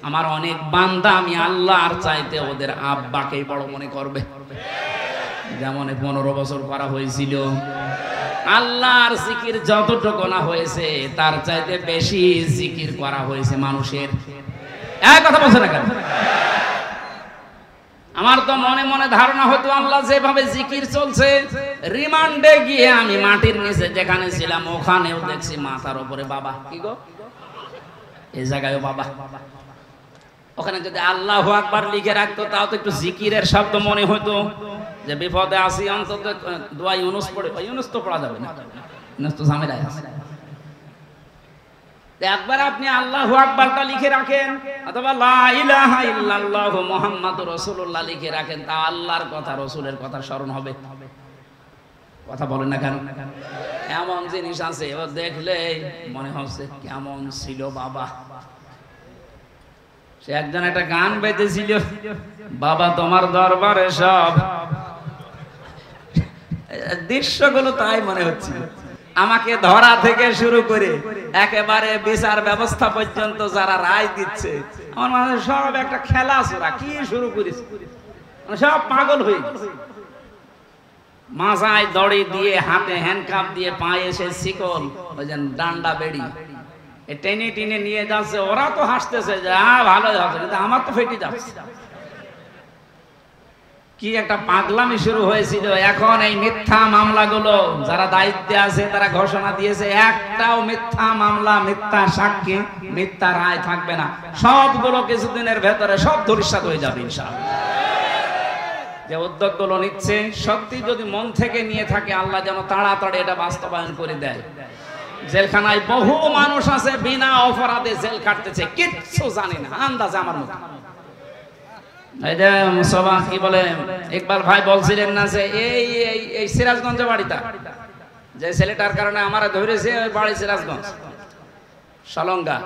আমার অনেক বান্দা আমি আল্লাহর চাইতে ওদের আব্বাকেই বড় মনে করবে। যেমন 15 বছর করা হয়েছিল, আল্লাহর জিকির যতটুকু না হয়েছে তার চাইতে বেশি জিকির করা হয়েছে মানুষের। এক কথা বলছে না কেন? আমার তো মনে মনে ধারণা হতো আল্লাহ যেভাবে জিকির চলছে, রিমান্ডে গিয়ে আমি মাটির নিচে যেখানে ছিলাম ওখানেও দেখছি মাথার উপরে বাবা। কি গো, এই জায়গায়ও বাবা। ওখানে যদি আল্লাহু আকবার লিখে রাখতো তাও তো একটু জিকিরের শব্দ মনে হতো, যে বিপদে আসি অন্তত দোয়া ইউনুস পড়ে। ইউনুস তো পড়া যাবে না, ইউনুস তো ঝামেলায় আছে। একবার আপনি আল্লাহু আকবারটা লিখে রাখেন, অথবা লা ইলাহা ইল্লাল্লাহু মুহাম্মাদুর রাসূলুল্লাহ লিখে রাখেন, তা আল্লাহর কথা রাসূলের কথা স্মরণ হবে। কথা বলেন না কেন? এমন জিনিস আছে ও দেখলে মনে হচ্ছে কেমন ছিল বাবা। সে একজন একটা গান বেঁধেছিল, বাবা তোমার দরবারে সব, দৃশ্যগুলো তাই মনে হচ্ছে। আমাকে ধরা থেকে শুরু করে একেবারে বিচার ব্যবস্থা পর্যন্ত যারা রায় দিচ্ছে, আমার মনে সব একটা খেলা ছোড়া কি শুরু করেছে, সব পাগল হয়ে গেছে। মাথায় দড়ি দিয়ে, হাতে হ্যান্ডকাপ দিয়ে, পায়ে সে শিকল, ওই যে ডান্ডা বেড়ি টেনে টেনে নিয়ে যাচ্ছে। ওরা তো হাসতেছে যে ভালোই হবে, কিন্তু আমার তো ফেটে যাচ্ছে। কি একটা পাগলামি শুরু হয়েছিল। এখন এই মিথ্যা মামলাগুলো যারা দায়িত্বে আছে তারা ঘোষণা দিয়েছে একটাও মিথ্যা মামলা, মিথ্যা সাক্ষী, মিথ্যা রায় থাকবে না। সবগুলো কিছুদিনের ভেতরে সব ধূলিসাৎ হয়ে যাবে ইনশাআল্লাহ। যে উদ্যোগগুলো নিচ্ছে সত্যি যদি মন থেকে নিয়ে থাকে, আল্লাহ যেন তাড়াতাড়ি এটা বাস্তবায়ন করে দেয়। জেলখানায় বহু মানুষ আছে বিনা অপরাধে জেল কাটতেছে, কিচ্ছু জানি না, আন্দাজে আমার মতো। এই যে মুসলমান কি বলে, ইকবাল ভাই বলছিলেন না যে এই সিরাজগঞ্জ বাড়িটা, যে ছেলেটার কারণে আমারে ধরেছে, ওই বাড়ি সিরাজগঞ্জ সলঙ্গা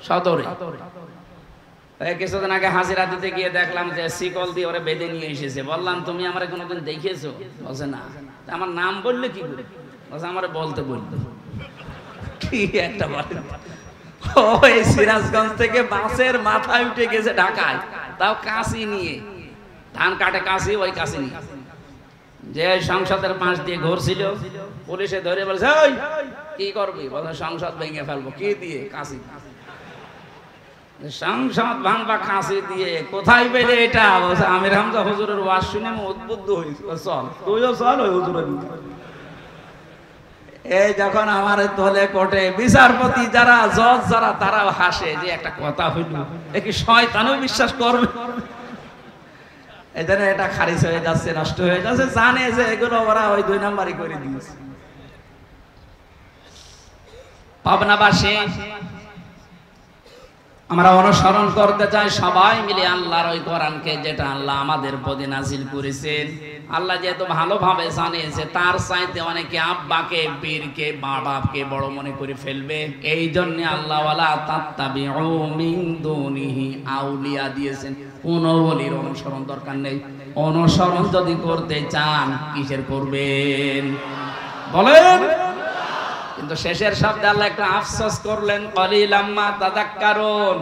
সদরে। কিছুদিন আগে হাজিরা দিতে গিয়ে দেখলাম যে শিকল দিয়ে ওরে বেঁধে নিয়ে এসেছে। বললাম তুমি আমারে কোনোদিন দেখিয়েছো? বলছে না। আমার নাম বললে কি করে? বলছে আমারে বলতে বলতো। কি একটা বলে, ওই সিরাজগঞ্জ থেকে বাসের মাথায় উঠে গেছে ঢাকায়, তাও কাশি নিয়ে, ধান কাটে কাশি, ওই কাশি নিয়ে। যে সংসদের পাশ দিয়ে ঘুরছিল, পুলিশে ধরে বলছে ওই কি করবি? বলে সংসদ ভেঙে ফেলবো। কি দিয়ে? কাশি। সংসদ ভাঙবা কাশি দিয়ে? কোথায় পেলে এটা? বলছে আমির হামজা হুজুরের ওয়াজ শুনে আমি উদ্বুদ্ধ হয়েছি। চল তুইও চল ওই হুজুরের। এই যখন আমার তোলে কোর্টে বিচারপতি যারা, জজ যারা, তারাও হাসে যে একটা কথা হইল, কি শয়তানও বিশ্বাস করবে? এই জন্য এটা খারিজ হয়ে যাচ্ছে, নষ্ট হয়ে যাচ্ছে। জানে যে এগুলো ওরা ওই 2 নাম্বারই করে দিয়েছে। পাবনাবাসী আমরা অনুসরণ করতে চাই সবাই মিলে আল্লাহর ওই কোরআনকে, যেটা আল্লাহ আমাদের প্রতি নাজিল করেছেন। আল্লাহ যেহেতু ভালোভাবে জানে যে তার চাইতে অনেকে আব্বাকে, বীরকে, বাবাকে বড় মনে করে ফেলবে, এই জন্য আল্লাহ ওয়ালা তাত্তাবিউ মিন দুনিহি আউলিয়া দিয়েছেন। কোন ওলির অনুসরণ দরকার নেই। অনুসরণ যদি করতে চান কিসের করবেন বলেন? কিন্তু শেষের শব্দে আল্লাহ একটু আফসোস করলেন, কলিলাম মা তাযাক্কারুন।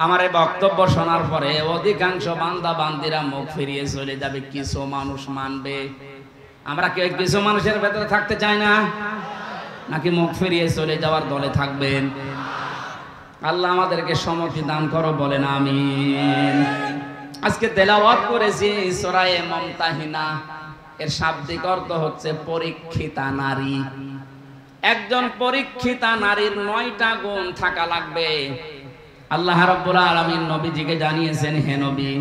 আমার এই বক্তব্য শোনার পরে অধিকাংশ বান্দা বান্দিরা মুখ ফিরিয়ে চলে যাবে, কিছু মানুষ মানবে। আমরা কেউ কিছু মানুষের ভেতরে থাকতে চাই না, নাকি মুখ ফিরিয়ে চলে যাওয়ার দলে থাকবেন? আল্লাহ আমাদেরকে সম্মতি দান করো, বলেন আমিন। আজকে তেলাওয়াত করেছি সূরা মুমতাহিনা, এর শাব্দিক অর্থ হচ্ছে পরীক্ষিতা নারী। একজন পরীক্ষিতা নারীর 9টা গুণ থাকা লাগবে। আল্লাহ রাব্বুল আলামিন নবীজিকে জানিয়েছেন, হে নবী,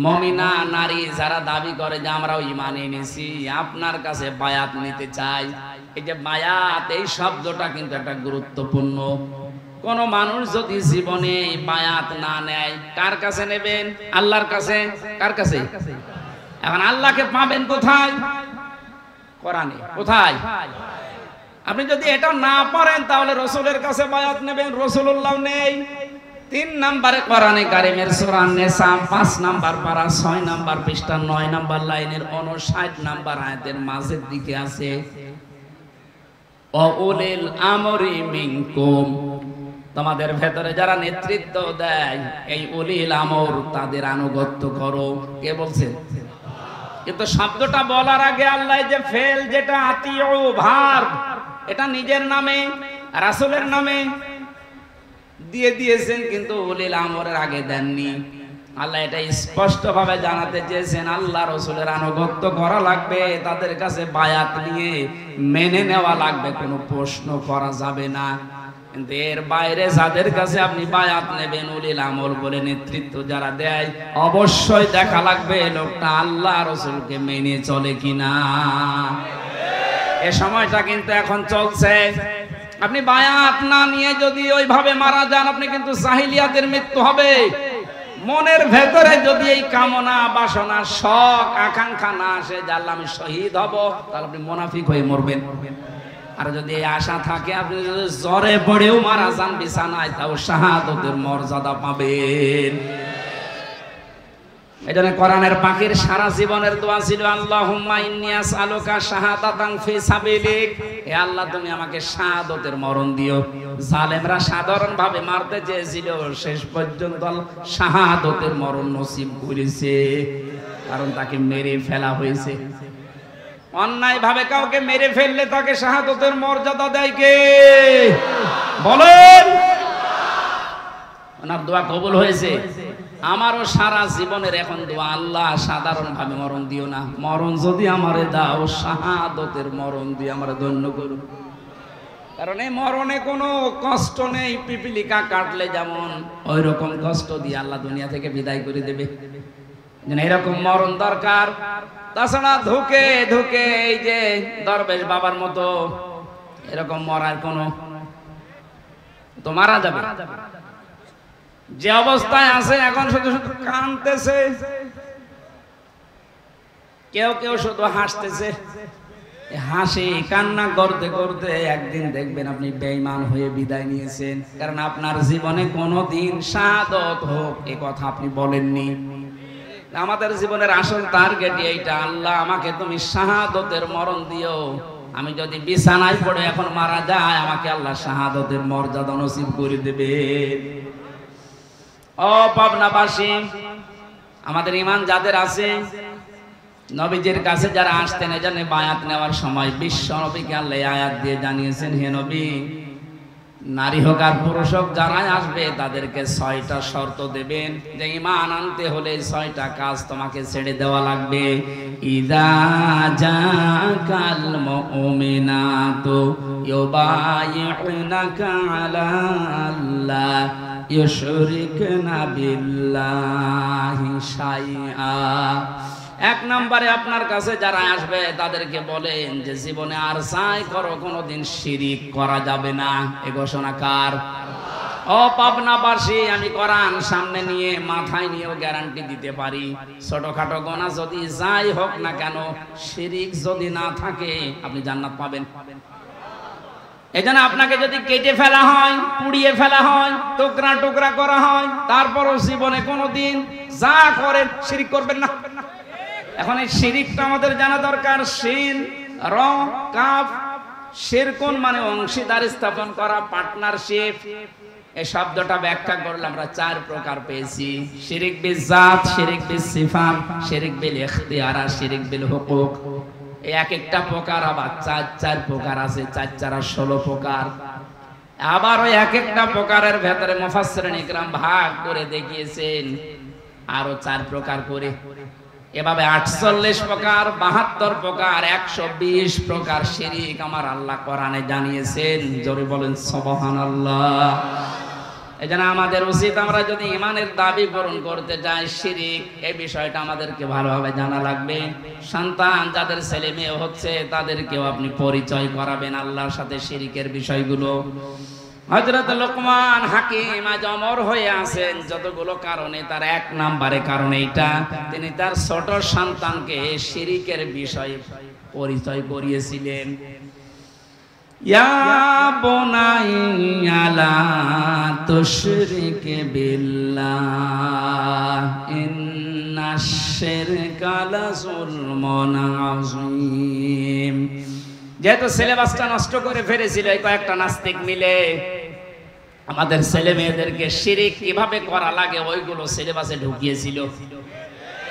মুমিনা নারী যারা দাবি করে যে আমরাও ঈমান এনেছি, আপনার কাছে বায়াত নিতে চাই। এই যে বায়াত, এই শব্দটা কিন্তু একটা গুরুত্বপূর্ণ। কোন মানুষ যদি জীবনে বায়াত না নেয়, কার কাছে নেবেন? আল্লাহর কাছে। কার কাছে? এখন আল্লাহকে পাবেন কোথায়? কোরআনে। কোথায়? আপনি যদি এটা না পারেন তাহলে রাসূলের কাছে বায়াত নেবেন, রাসূলুল্লাহ নেই। 3 নম্বরে কোরআনে কারীমের সূরা নিসা 5 নম্বর পারা 6 নম্বর পৃষ্ঠা 9 নম্বর লাইনের 59 নম্বর আয়াতের মাঝের দিকে আছে, ওউলিল আমরি মিনকুম, তোমাদের ভেতরে যারা নেতৃত্ব দেয় এই উলিল আমর তাদের আনুগত্য করো। কে বলছেন? কিন্তু শব্দটা বলার আগে আল্লাহ যে ফেল, যেটা আতিউ ভার্ব, এটা নিজের নামে রাসূলের নামে দিয়ে দিয়েছেন, কিন্তু উলিল আমরের আগে দেননি। আল্লাহ এটা স্পষ্ট ভাবে জানাতে চেয়েছেন আল্লাহ রাসূলের আনুগত্য করা লাগবে, তাদের কাছে বায়াত নিয়ে মেনে নেওয়া লাগবে, কোনো প্রশ্ন করা যাবে না। কিন্তু এর বাইরে যাদের কাছে আপনি বায়াত নেবেন, উলিল আমর বলে নেতৃত্ব যারা দেয়, অবশ্যই দেখা লাগবে লোকটা আল্লাহ রাসূলকে মেনে চলে কিনা। এই সময়টা কিন্তু এখন চলছে। আপনি বায়াত না নিয়ে যদি ওইভাবে মারা যান, আপনি কিন্তু জাহিলিয়াতের মৃত্যু হবে। মনের ভেতরে যদি এই কামনা বাসনা শখ আকাঙ্ক্ষা না আসে যে আল্লাহ আমি শহীদ হব, তাহলে আপনি মুনাফিক হয়ে মরবেন। আর যদি এই আশা থাকে, আপনি যদি জ্বরে পড়েও মারা যান বিছানায়, তাও শাহাদাতের মর্যাদা পাবেন। এজন্য কোরআনের পাখির সারা জীবনের দোয়া ছিল আল্লাহুম্মা ইন্নী আসআলুকা শাহাদাতান ফি সাবিলিক, হে আল্লাহ তুমি আমাকে শাহাদাতের মরণ দিও। জালেমরা সাধারণ ভাবে মারতে চেয়েছিল, শেষ পর্যন্ত শাহাদাতের মরণ নসিব করেছে, কারণ তাকে মেরে ফেলা হয়েছে। অন্যায় ভাবে কাউকে মেরে ফেললে তাকে শাহাদাতের মর্যাদা দেয় কে? বলেন। ওনার দোয়া কবুল হয়েছে। আমারও সারা জীবনের এখন দোয়া, আল্লাহ সাধারণ ভাবে মরণ দিও না, মরণ যদি আমারে দাও শাহাদাতের মরণ দিয়ে আমারে ধন্য করো। কারণ এই মরণে কোনো কষ্ট নেই, পিপিলিকা কাটলে যেমন ওই রকম কষ্ট দিয়ে আল্লাহ দুনিয়া থেকে বিদায় করে দেবে। এরকম মরণ দরকার। তাছাড়া ধুকে ধুকে এই যে দরবেশ বাবার মতো এরকম মরার কোনো, তো মারা যাবে। যে অবস্থায় আছে এখন শুধু শুধু কাঁদতেছে, কেউ কেউ শুধু হাসতেছে। হাসি কান্না করতে করতে একদিন দেখবেন আপনি বেঈমান হয়ে বিদায় নিয়েছেন, কারণ আপনার জীবনে কোনোদিন শাহাদাত হোক এ কথা আপনি বলেননি। আমাদের জীবনের আসল টার্গেট এইটা, আল্লাহ আমাকে তুমি শাহাদাতের মরণ দিও। আমি যদি বিছানায় পড়ে এখন মারা যায়, আমাকে আল্লাহ শাহাদাতের মর্যাদা নসিব করে দেবে। ও পাবনাবাসী, আমাদের ঈমান যাদের আছে, নবীজির কাছে যারা আসতেন, এজন্য বায়াত নেওয়ার সময় বিশ্ব নবীকে আল্লাহ আয়াত দিয়ে জানিয়েছেন, হে নবী, নারী হোক আর পুরুষ হোক যারাই আসবে তাদেরকে 6টা শর্ত দেবেন, যে ঈমান আনতে হলে 6টা কাজ তোমাকে ছেড়ে দেওয়া লাগবে। ইযা জাকাল মুমিনাতু ইউবাইউনাকা আলা আল্লা ইউশরিকনা বিল্লাহি শাইআ। 1 নম্বরে আপনার কাছে যারা আসবে তাদেরকে বলেন যে জীবনে আর যাই করো কোনোদিন শিরিক করা যাবে না। এ ঘোষণা কার? ও পাবনাবাসী, আমি কোরআন সামনে নিয়ে মাথায় নিয়েও গ্যারান্টি দিতে পারি, ছোটখাটো গোনা যদি যাই হোক না কেন, শিরিক যদি না থাকে আপনি জান্নাত পাবেন। এজন্য আপনাকে যদি কেটে ফেলা হয়, পুড়িয়ে ফেলা হয়, টুকরা টুকরা করা হয়, তারপরও জীবনে কোনোদিন যা করেন শিরিক করবেন না। এখন এই শিরিকটা আমাদের জানা দরকার। শিন র কাফ, শিরকুন মানে অংশীদার স্থাপন করা, পার্টনারশিপ। এই শব্দটা ব্যাখ্যা করলে আমরা 4 প্রকার পেয়েছি: শিরিক বিল জাত, শিরিক বিল সিফাত, শিরিক বিল ইখতিয়ার, আর শিরিক বিল হুকুক। এই এক একটা প্রকার আবার 4 প্রকার আছে, 4 4 16 প্রকার। আবার ওই এক একটা প্রকারের ভেতরে মুফাসসিরিন ইকরাম ভাগ করে দেখিয়েছেন আরো 4 প্রকার করে, এভাবে 48 প্রকার, 72 প্রকার, 120 প্রকার শিরক আমার আল্লাহ কোরআনে জানিয়েছেন। জোরে বলেন সুবহানাল্লাহ। এজন্য আমাদের উচিত, আমরা যদি ঈমানের দাবি পূরণ করতে চাই, শিরক এই বিষয়টা আমাদেরকে ভালোভাবে জানা লাগবে। সন্তান যাদের ছেলে মেয়ে হচ্ছে তাদেরকেও আপনি পরিচয় করাবেন আল্লাহর সাথে শিরকের বিষয়গুলো। হযরত লোকমান হাকিম আজ অমর হয়ে আছেন যতগুলো কারণে, তার 1 নম্বরে কারণ এইটা, তিনি তার ছোট সন্তানকে শিরকের বিষয়ে পরিচয় করিয়েছিলেন। ইয়া বুনাইয়া লা তুশরিক বিল্লাহ ইন্নাশ শিরকা লাযুলমুন আযীম। যেহেতু সিলেবাসটা নষ্ট করে ফেলেছিল এই কয়েকটা নাস্তিক মিলে, আমাদের ছেলে মেয়েদেরকে শিরক কিভাবে করা লাগে ওইগুলো সিলেবাসে ঢুকিয়েছিল।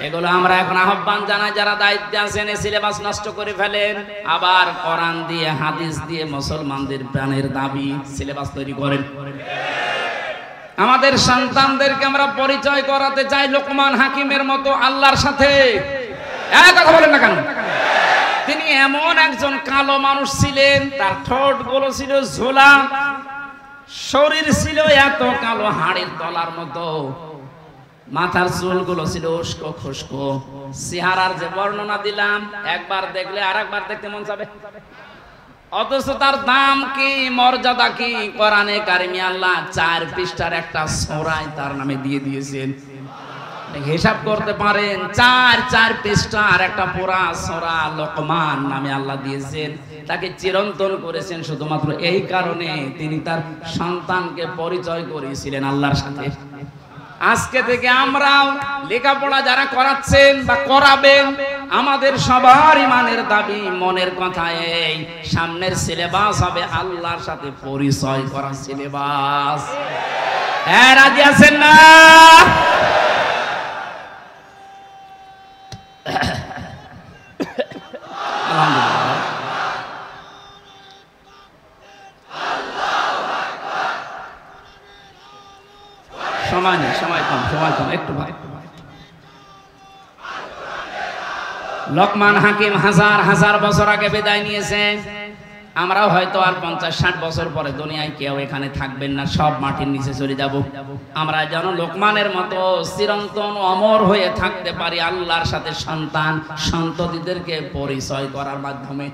এগুলো আমরা এখন আহ্বান জানাই, যারা দায়িত্বে আছেন এই সিলেবাস নষ্ট করে ফেলেন, আবার কোরআন দিয়ে হাদিস দিয়ে মুসলমানদের প্রাণের দাবি সিলেবাস তৈরি করেন। আমাদের সন্তানদেরকে আমরা পরিচয় করাতে চাই লোকমান হাকিমের মতো আল্লাহর সাথে। কথা বলেন না কেন? তিনি এমন একজন কালো মানুষ ছিলেন, তার ঠোঁট গুলো ছিল ঝোলা, শরীর ছিল এত কালো হাড়ের তলার মতো, মাথার চুলগুলো ছিল উস্কো খুস্কো। চেহারার যে বর্ণনা দিলাম, একবার দেখলে আরেকবার দেখতে মন চাবে। অথচ তার দাম কি, মর্যাদা কি, কোরআনে কারিমে আল্লাহ 4 পৃষ্ঠার একটা সূরায় তার নামে দিয়ে দিয়েছেন। হিসাব করতে পারেন, 4 পৃষ্ঠার একটা পুরা সূরা লোকমান নামে আল্লাহ দিয়েছেন। তাকে চিরন্তন করেছেন শুধুমাত্র এই কারণে তিনি তার সন্তানকে পরিচয় করিয়েছিলেন আল্লাহর সাথে। আজকে থেকে আমরাও লেখাপড়া যারা করাচ্ছেন বা করাবেন, আমাদের সবার ঈমানের দাবি, মনের কথা এই, সামনের সিলেবাস হবে আল্লাহর সাথে পরিচয় করা সিলেবাস। হ্যাঁ, রাজি আছেন না? সময় কম একটু ভাই। লোকমান হাকিম হাজার বছর আগে বিদায় নিয়েছেন। আমরাও হয়তো আর 50-60 বছর পরে দুনিয়ায় কেউ এখানে থাকবেন না, সব মাটির নিচে চলে যাব। আমরা যেন লোকমানের মতো চিরন্তন অমর হয়ে থাকতে পারি আল্লাহর সাথে সন্তান সন্ততিদেরকে পরিচয় করার মাধ্যমে।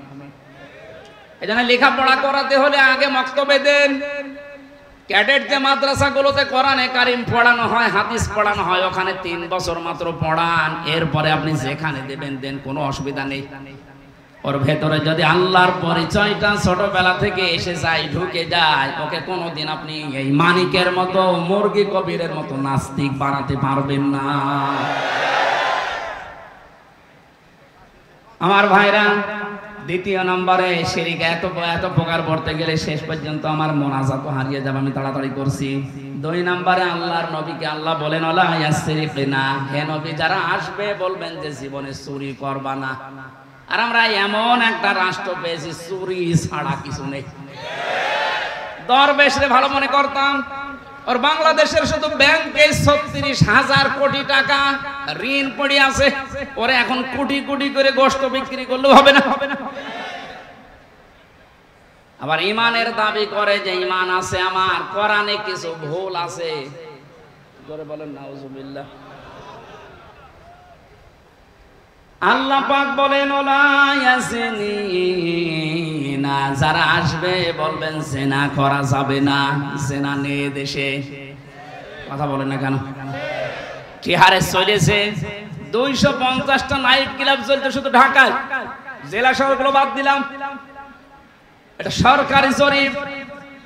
এজন্য লেখাপড়া করাতে হলে আগে মক্তবে দেন। ক্যাডেট যে মাদ্রাসাগুলোতে কোরআনে কারিম পড়ানো হয়, হাদিস পড়ানো হয়, ওখানে 3 বছর মাত্র পড়ান, এরপরে আপনি যেখানে দেবেন দেন, কোনো অসুবিধা নেই। ওর ভেতরে যদি আল্লাহর পরিচয়টা ছোটবেলা থেকে এসে যায়, ঢুকে যায়, ওকে কোনোদিন আপনি এই মানিকের মতো, মুরগি কবিরের মতো নাস্তিক বানাতে পারবেন না। আমার ভাইরা, 2 নম্বরে শিরক এত প্রকার পড়তে গেলে শেষ পর্যন্ত আমার মোনাজাত হারিয়ে যাবে, আমি তাড়াতাড়ি করছি। 2 নম্বরে আল্লাহর নবীকে আল্লাহ বলেন, ওয়ালা ইয়াসরিকনা, হে নবী যারা আসবে বলবেন যে জীবনে চুরি করবা না। আর আমরা এমন একটা রাষ্ট্র পেয়েছি চুরি ছাড়া কিছু নেই। দরবেশরে ভালো মনে করতাম, আর বাংলাদেশের শুধু ব্যাংকে 36,000 কোটি টাকা ঋণ পড়ে আছে, ওরে এখন কোটি কোটি করে গোশত বিক্রি করলে হবে না। আবার ঈমানের দাবি করে যে ঈমান আছে আমার, কোরআনে কিছু ভুল আছে, জোরে বলেন নাউজুবিল্লাহ। আল্লাহ পাক বলেন, ওলা ইয়াজিনিনা, যারা আসবে বলবেন জিনা করা যাবে না, জিনা নেই দেশে। কথা বলেন না কেন? কি হারে চলেছে, 250টা নাইট ক্লাব চলতে শুধু ঢাকায়, জেলা শহরগুলো বাদ দিলাম। এটা সরকারি জরিপ,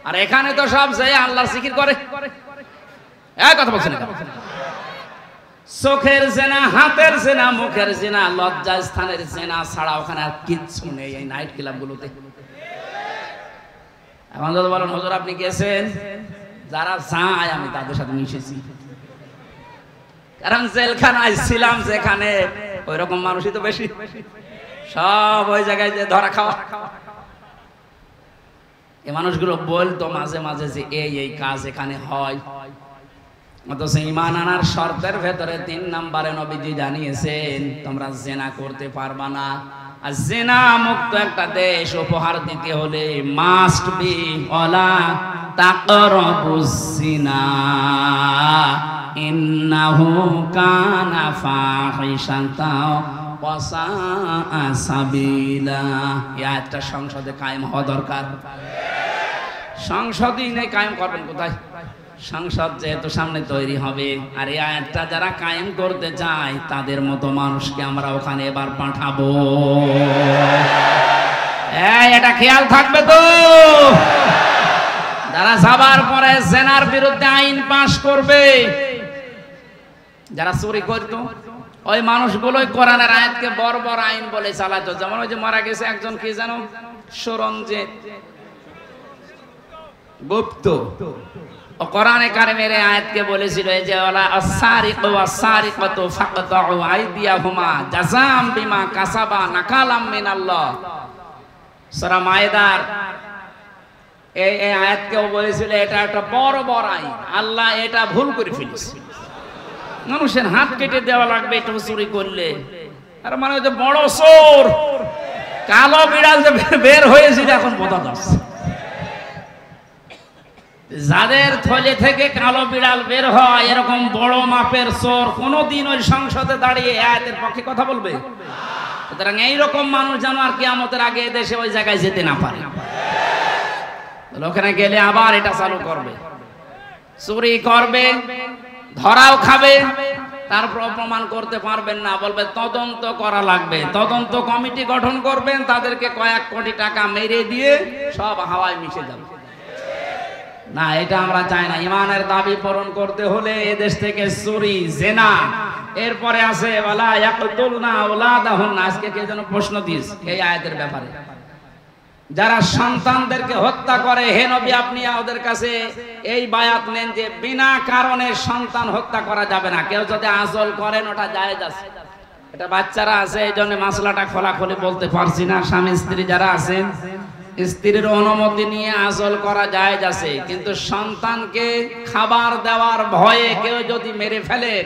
আর এখানে তো সব যে আল্লাহর জিকির করে। কথা বলছেন না? চোখের জেনা, হাতের জেনা, মুখের জেনা, লজ্জা স্থানের জেনা ছাড়া ওখানে আর কিচ্ছু নেই এই নাইট ক্লাব গুলোতে। এখন যদি বলেন হুজুর আপনি গেছেন, যারা যায় আমি তাদের সাথে মিশেছি, কারণ জেলখানায় ছিলাম যেখানে, ওই রকম মানুষই তো বেশি, সব ওই জায়গায় যে ধরা খাওয়া। এই মানুষগুলো বলতো মাঝে মাঝে যে এই কাজ এখানে হয়, অথচ ঈমান আনার শর্তের ভেতরে 3 নম্বরে নবীজি জানিয়েছেন তোমরা জিনা করতে পারবা না। আর জিনা মুক্ত একটা দেশ উপহার দিতে হলে মাস্ট বি ওয়ালা তাকরাবুজ জিনা ইন্নাহু কানা ফাহিশাতাও ওয়া সাআ সাবিলা। এই আয়াতটা সংসদে কায়েম হওয়া দরকার। সংসদই নেই, কায়েম করবেন কোথায়? সংসদ যেহেতু সামনে তৈরি হবে, আর এই আয়াতটা যারা কায়েম করতে চায় তাদের মতো মানুষকে আমরা ওখানে এবার পাঠাবো। এটা খেয়াল থাকবে তো। যারা যাবার পরে জেনার বিরুদ্ধে আইন পাশ করবে, যারা চুরি করতো ওই মানুষগুলোই কোরআনের আয়াতকে বর্বর আইন বলে চালাতো। যেমন ওই যে মারা গেছে একজন, কি জানো, সরঞ্জিত গুপ্ত, ও কোরআনে কারিমের আয়াতকে বলেছিল যে ওয়ালা আস-সারিকু ওয়াস-সারিকাতু ফাকতাউ আইদিয়াহুমা জাযাম বিমা কাসাবা নাকালাম মিনাল্লাহ। সূরা মায়েদার এই আয়াতকেও বলেছিল এটা একটা বড় বড় আইন, আল্লাহ এটা ভুল করে ফেলেছে, মানুষের হাত কেটে দেওয়া লাগবে একটু চুরি করলে। আর মানে যে বড় চোর, কালো বিড়াল যে বের হয়েছিল এখন বোঝা যাচ্ছে। যাদের থলে থেকে কালো বিড়াল বের হয় এরকম বড় মাপের চোর কোনদিন ওই সংসদে দাঁড়িয়ে আয়াতের পক্ষে কথা বলবে? সুতরাং এইরকম মানুষ যেন আর কিয়ামতের আগে দেশে ওই জায়গায় যেতে না পারে। ওখানে গেলে আবার এটা চালু করবে, চুরি করবে, ধরাও খাবে, তারপর প্রমাণ করতে পারবেন না, বলবে তদন্ত করা লাগবে। তদন্ত কমিটি গঠন করবেন, তাদেরকে কয়েক কোটি টাকা মেরে দিয়ে সব হাওয়ায় মিশে যাবে। না, এটা আমরা চাই না। ইমানের দাবি পূরণ করতে হলে এদেশ থেকে চুরি, জিনা, এরপরে আছে ওয়ালা ইয়াকতুলনা আওলাদাহুন্না। আজকে কে যেন প্রশ্ন দিয়েছে এই আয়াতের ব্যাপারে, যারা সন্তানদেরকে হত্যা করে, হে নবী আপনি ওদের কাছে এই বায়াত নেন যে বিনা কারণে সন্তান হত্যা করা যাবে না। কেউ যদি আজল করেন ওটা জায়েজ আছে। এটা বাচ্চারা আছে এই জন্য মাসলাটা খোলাখুলি বলতে পারছি না। স্বামী স্ত্রী যারা আছেন, স্ত্রীর অনুমতি নিয়ে আজল করা জায়েজ আছে, কিন্তু সন্তানকে খাবার দেওয়ার ভয়ে কেউ যদি মেরে ফেলেন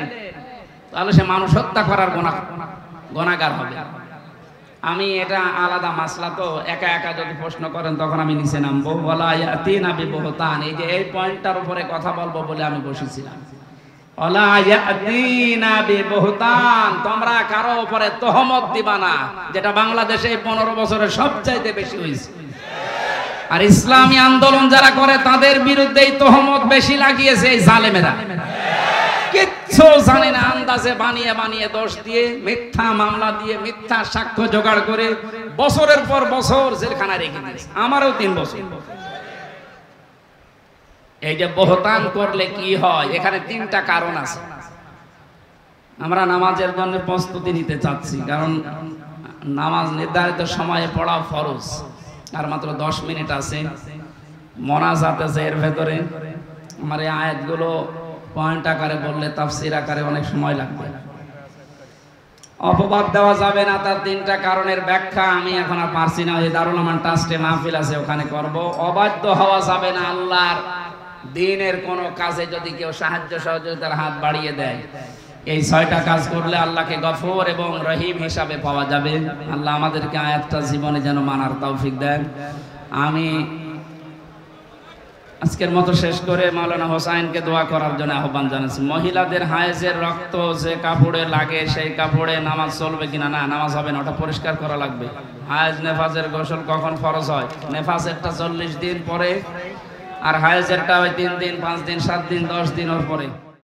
তাহলে সে মানুষ হত্যা করার গুনাহগার হবে। আমি এটা আলাদা মাসলা, তো একা একা যদি প্রশ্ন করেন তখন আমি নিচে নামবো। ওয়ালা ইয়াতিনা বিবহতান, এই যে এই পয়েন্টটার উপরে কথা বলবো বলে আমি বসেছিলাম। ওয়ালা ইয়াতিনা বিবহতান, তোমরা কারো উপরে তহমত দিবা না, যেটা বাংলাদেশে 15 বছরে সবচাইতে বেশি হয়েছে। আর ইসলামী আন্দোলন যারা করে তাদের বিরুদ্ধে তহমত বেশি লাগিয়েছে এই জালেমেরা। কিচ্ছু জানে না, আন্দাজে বানিয়ে বানিয়ে দোষ দিয়ে, মিথ্যা মামলা দিয়ে, মিথ্যা সাক্ষ্য জোগাড় করে বছরের পর বছর জেলখানায় রেখে দিয়েছে। আমারও 3 বছর। এই যে বহতান করলে কি হয়, এখানে 3টা কারণ আছে। আমরা নামাজের জন্য প্রস্তুতি নিতে চাচ্ছি, কারণ নামাজ নির্ধারিত সময়ে পড়া ফরজ। আর মাত্র 10 মিনিট আছে, মোনাজাত আছে এর ভেতরে। আমার এই আয়াতগুলো পয়েন্ট আকারে বললে তাফসীর আকারে অনেক সময় লাগবে। অপবাদ দেওয়া যাবে না, তার 3টা কারণের ব্যাখ্যা আমি এখন আর পারছি না। ওই দারুল আমান ট্রাস্টে মাহফিল আছে, ওখানে করব। অবাধ্য হওয়া যাবে না আল্লাহর দ্বীনের কোনো কাজে। যদি কেউ সাহায্য সহযোগিতার হাত বাড়িয়ে দেয়, এই 6টা কাজ করলে আল্লাহকে গফুর এবং রহিম হিসাবে পাওয়া যাবে। আল্লাহ আমাদেরকে আয়াতটা জীবনে যেন মানার তৌফিক দেন। আমি আজকের মতো শেষ করে মাওলানা হোসাইনকে দোয়া করার জন্য আহ্বান জানাচ্ছি। মহিলাদের হায়েজের রক্ত যে কাপড়ে লাগে সেই কাপড়ে নামাজ চলবে কিনা? না, নামাজ হবে না, ওটা পরিষ্কার করা লাগবে। হায়েজ নেফাজের গোসল কখন ফরজ হয়? নেফাজেরটা 40 দিন পরে, আর হায়েজেরটা ওই 3 দিন, 5 দিন, 7 দিন, 10 দিন ওর পরে।